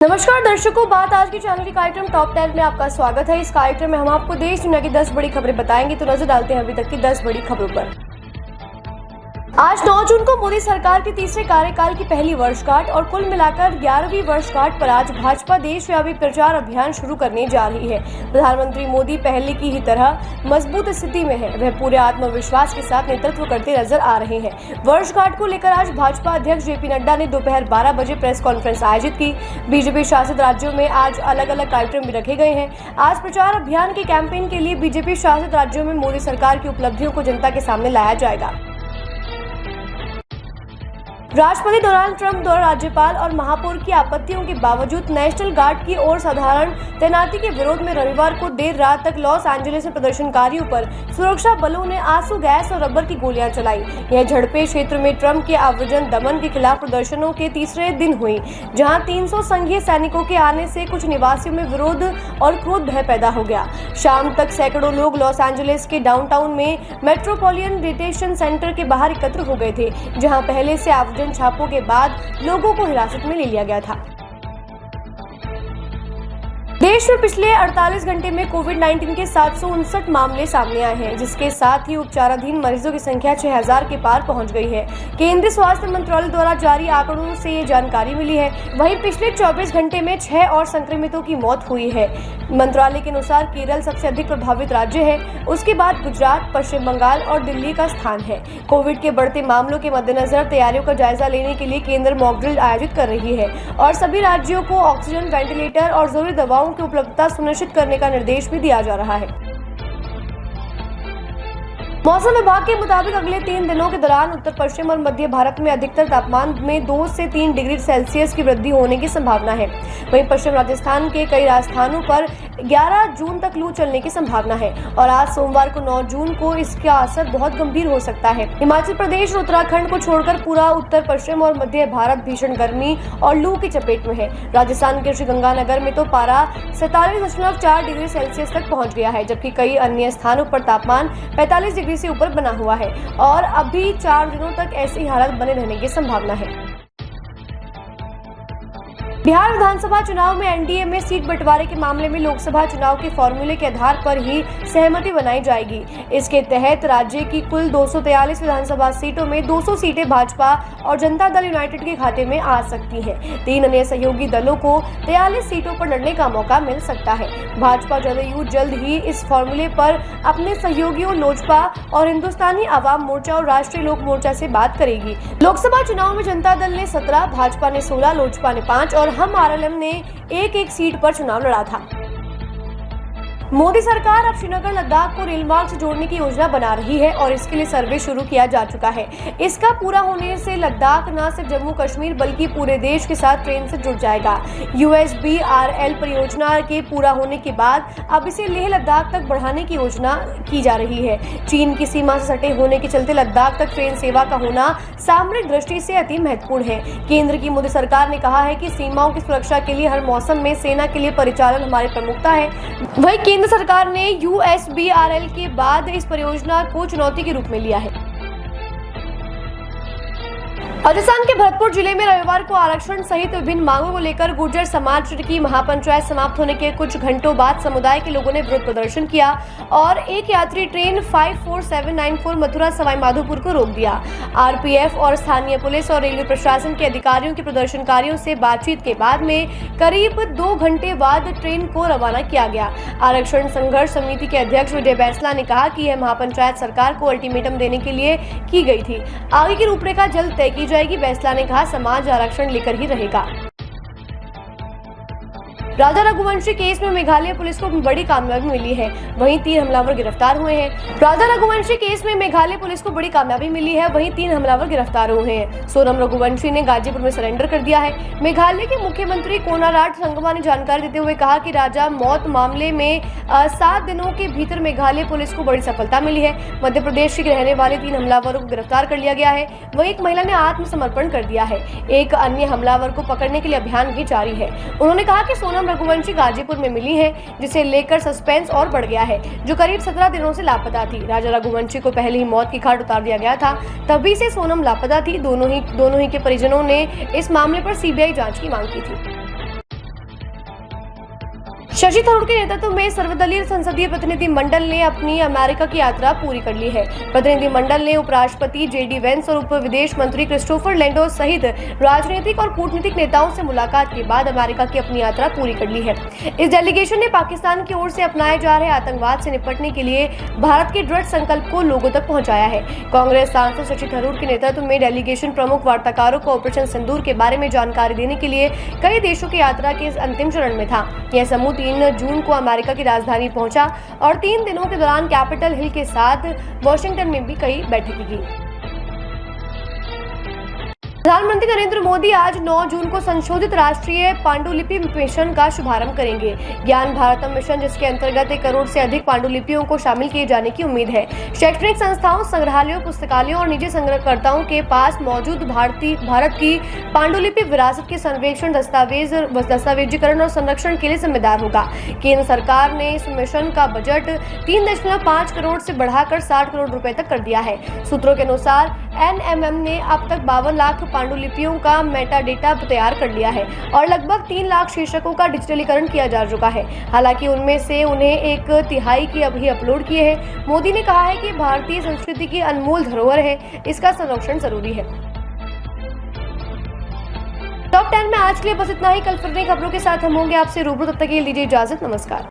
नमस्कार दर्शकों, बात आज के चैनल के कार्यक्रम टॉप 10 में आपका स्वागत है। इस कार्यक्रम में हम आपको देश दुनिया की 10 बड़ी खबरें बताएंगे। तो नजर डालते हैं अभी तक की 10 बड़ी खबरों पर। आज 9 जून को मोदी सरकार के तीसरे कार्यकाल की पहली वर्षगांठ और कुल मिलाकर 11वीं वर्षगांठ पर आज भाजपा देशव्यापी प्रचार अभियान शुरू करने जा रही है। प्रधानमंत्री मोदी पहले की ही तरह मजबूत स्थिति में है। वह पूरे आत्मविश्वास के साथ नेतृत्व करते नजर आ रहे हैं। वर्षगांठ को लेकर आज भाजपा अध्यक्ष जेपी नड्डा ने दोपहर 12 बजे प्रेस कॉन्फ्रेंस आयोजित की। बीजेपी शासित राज्यों में आज अलग अलग कार्यक्रम भी रखे गए हैं। आज प्रचार अभियान के कैंपेन के लिए बीजेपी शासित राज्यों में मोदी सरकार की उपलब्धियों को जनता के सामने लाया जाएगा। राष्ट्रपति डोनाल्ड ट्रंप द्वारा राज्यपाल और महापौर की आपत्तियों के बावजूद नेशनल गार्ड की ओर साधारण तैनाती के विरोध में रविवार को देर रात तक लॉस एंजलिस में प्रदर्शनकारियों पर सुरक्षा बलों ने आंसू गैस और रबर की गोलियां चलाई। यह झड़पें क्षेत्र में ट्रंप के आव्रजन दमन के खिलाफ प्रदर्शनों के तीसरे दिन हुई, जहां 300 संघीय सैनिकों के आने से कुछ निवासियों में विरोध और क्रोध भय पैदा हो गया। शाम तक सैकड़ों लोग लॉस एंजलिस के डाउनटाउन में मेट्रोपॉलिटन डिटेंशन सेंटर के बाहर एकत्र हो गए थे, जहां पहले से छापों के बाद लोगों को हिरासत में ले लिया गया था। देश में पिछले 48 घंटे में कोविड-19 के 759 मामले सामने आए हैं, जिसके साथ ही उपचाराधीन मरीजों की संख्या 6000 के पार पहुंच गई है। केंद्रीय स्वास्थ्य मंत्रालय द्वारा जारी आंकड़ों से ये जानकारी मिली है। वहीं पिछले 24 घंटे में 6 और संक्रमितों की मौत हुई है। मंत्रालय के अनुसार केरल सबसे अधिक प्रभावित राज्य है। उसके बाद गुजरात, पश्चिम बंगाल और दिल्ली का स्थान है। कोविड के बढ़ते मामलों के मद्देनजर तैयारियों का जायजा लेने के लिए केंद्र मॉक ड्रिल आयोजित कर रही है और सभी राज्यों को ऑक्सीजन, वेंटिलेटर और जरूरी दवाओं की उपलब्धता सुनिश्चित करने का निर्देश भी दिया जा रहा है। मौसम विभाग के मुताबिक अगले 3 दिनों के दौरान उत्तर पश्चिम और मध्य भारत में अधिकतर तापमान में 2 से 3 डिग्री सेल्सियस की वृद्धि होने की संभावना है। वहीं पश्चिम राजस्थान के कई स्थानों पर 11 जून तक लू चलने की संभावना है और आज सोमवार को 9 जून को इसका असर बहुत गंभीर हो सकता है। हिमाचल प्रदेश और उत्तराखंड को छोड़कर पूरा उत्तर पश्चिम और मध्य भारत भीषण गर्मी और लू की चपेट में है। राजस्थान के श्रीगंगानगर में तो पारा 47.4 डिग्री सेल्सियस तक पहुँच गया है, जबकि कई अन्य स्थानों पर तापमान 45 डिग्री से ऊपर बना हुआ है और अभी 4 दिनों तक ऐसी हालत बने रहने की संभावना है। बिहार विधानसभा चुनाव में एनडीए में सीट बंटवारे के मामले में लोकसभा चुनाव के फॉर्मूले के आधार पर ही सहमति बनाई जाएगी। इसके तहत राज्य की कुल 243 विधानसभा सीटों में 200 सीटें भाजपा और जनता दल यूनाइटेड के खाते में आ सकती हैं। 3 अन्य सहयोगी दलों को 43 सीटों पर लड़ने का मौका मिल सकता है। भाजपा जदयू जल्द ही इस फॉर्मूले पर अपने सहयोगियों लोजपा और हिंदुस्तानी आवाम मोर्चा और राष्ट्रीय लोक मोर्चा से बात करेगी। लोकसभा चुनाव में जनता दल ने 17, भाजपा ने 16, लोजपा ने 5 और हम आरएलएम ने एक सीट पर चुनाव लड़ा था। मोदी सरकार अब श्रीनगर लद्दाख को रेल मार्ग से जोड़ने की योजना बना रही है और इसके लिए सर्वे शुरू किया जा चुका है। इसका पूरा होने से लद्दाख न सिर्फ जम्मू कश्मीर बल्कि पूरे देश के साथ ट्रेन से जुड़ जाएगा। USBRL परियोजना के पूरा होने के बाद अब इसे लेह लद्दाख तक बढ़ाने की योजना की जा रही है। चीन की सीमा से सटे होने के चलते लद्दाख तक ट्रेन सेवा का होना सामरिक दृष्टि से अति महत्वपूर्ण है। केंद्र की मोदी सरकार ने कहा है कि सीमाओं की सुरक्षा के लिए हर मौसम में सेना के लिए परिचालन हमारी प्रमुखता है। वही केंद्र सरकार ने USBRL के बाद इस परियोजना को चुनौती के रूप में लिया है। राजस्थान के भरतपुर जिले में रविवार को आरक्षण सहित विभिन्न मांगों को लेकर गुर्जर समाज की महापंचायत समाप्त होने के कुछ घंटों बाद समुदाय के लोगों ने विरोध प्रदर्शन किया और एक यात्री ट्रेन 54794 मथुरा सवाई माधोपुर को रोक दिया। आरपीएफ और स्थानीय पुलिस और रेलवे प्रशासन के अधिकारियों की प्रदर्शनकारियों से बातचीत के बाद में करीब 2 घंटे बाद ट्रेन को रवाना किया गया। आरक्षण संघर्ष समिति के अध्यक्ष विजय बैंसला ने कहा कि यह महापंचायत सरकार को अल्टीमेटम देने के लिए की गई थी। आगे की रूपरेखा जल्द तय की जाएगी। बैंसला ने कहा, समाज आरक्षण लेकर ही रहेगा। राजा रघुवंशी केस में मेघालय पुलिस को बड़ी कामयाबी मिली है। वहीं 3 हमलावर गिरफ्तार हुए हैं। राजा रघुवंशी केस में मेघालय पुलिस को बड़ी कामयाबी मिली है। वहीं 3 हमलावर गिरफ्तार हुए हैं। सोनम रघुवंशी ने गाजीपुर में सरेंडर कर दिया है। मेघालय के मुख्यमंत्री कोनाराड संगमा ने जानकारी देते हुए कहा कि राजा मौत मामले में 7 दिनों के भीतर मेघालय पुलिस को बड़ी सफलता मिली है। मध्य प्रदेश के रहने वाले 3 हमलावरों को गिरफ्तार कर लिया गया है। वहीं एक महिला ने आत्मसमर्पण कर दिया है। एक अन्य हमलावर को पकड़ने के लिए अभियान भी जारी है। उन्होंने कहा कि सोनम रघुवंशी गाजीपुर में मिली है, जिसे लेकर सस्पेंस और बढ़ गया है, जो करीब 17 दिनों से लापता थी। राजा रघुवंशी को पहले ही मौत की घाट उतार दिया गया था, तभी से सोनम लापता थी। दोनों ही के परिजनों ने इस मामले पर सीबीआई जांच की मांग की थी। शशि थरूर के नेतृत्व में सर्वदलीय संसदीय प्रतिनिधि मंडल ने अपनी अमेरिका की यात्रा पूरी कर ली है। प्रतिनिधि मंडल ने उपराष्ट्रपति जेडी वेंस और उप विदेश मंत्री क्रिस्टोफर लैंडो सहित राजनीतिक और कूटनीतिक नेताओं से मुलाकात के बाद अमेरिका की अपनी यात्रा पूरी कर ली है। इस डेलीगेशन ने पाकिस्तान की ओर से अपनाए जा रहे आतंकवाद से निपटने के लिए भारत के दृढ़ संकल्प को लोगों तक पहुंचाया है। कांग्रेस सांसद शशि थरूर के नेतृत्व में डेलीगेशन प्रमुख वार्ताकारों को ऑपरेशन सिंदूर के बारे में जानकारी देने के लिए कई देशों की यात्रा के अंतिम चरण में था। यह समूह 3 जून को अमेरिका की राजधानी पहुंचा और 3 दिनों के दौरान कैपिटल हिल के साथ वॉशिंगटन में भी कई बैठकें की। प्रधानमंत्री नरेंद्र मोदी आज 9 जून को संशोधित राष्ट्रीय पांडुलिपि मिशन का शुभारंभ करेंगे। ज्ञान भारतम मिशन, जिसके अंतर्गत 1 करोड़ से अधिक पांडुलिपियों को शामिल किए जाने की उम्मीद है। शैक्षणिक संस्थाओं, संग्रहालयों, पुस्तकालयों और निजी संग्रहकर्ताओं के पास मौजूद भारत की पांडुलिपि विरासत के सर्वेक्षण, दस्तावेजीकरण और संरक्षण के लिए जिम्मेदार होगा। केंद्र सरकार ने इस मिशन का बजट 3.5 करोड़ से बढ़ाकर 60 करोड़ रुपए तक कर दिया है। सूत्रों के अनुसार NMM ने अब तक 52 लाख पांडुलिपियों का मेटा डेटा तैयार कर लिया है और लगभग 3 लाख शीर्षकों का डिजिटलीकरण किया जा चुका है। हालांकि उनमें से उन्हें 1/3 की अभी अपलोड किए हैं। मोदी ने कहा है कि भारतीय संस्कृति की अनमोल धरोहर है, इसका संरक्षण जरूरी है। टॉप 10 में आज के लिए बस इतना ही। कल फिर नई खबरों के साथ हम होंगे आपसे रूबरू। तब तक के लिए दीजिए इजाजत। नमस्कार।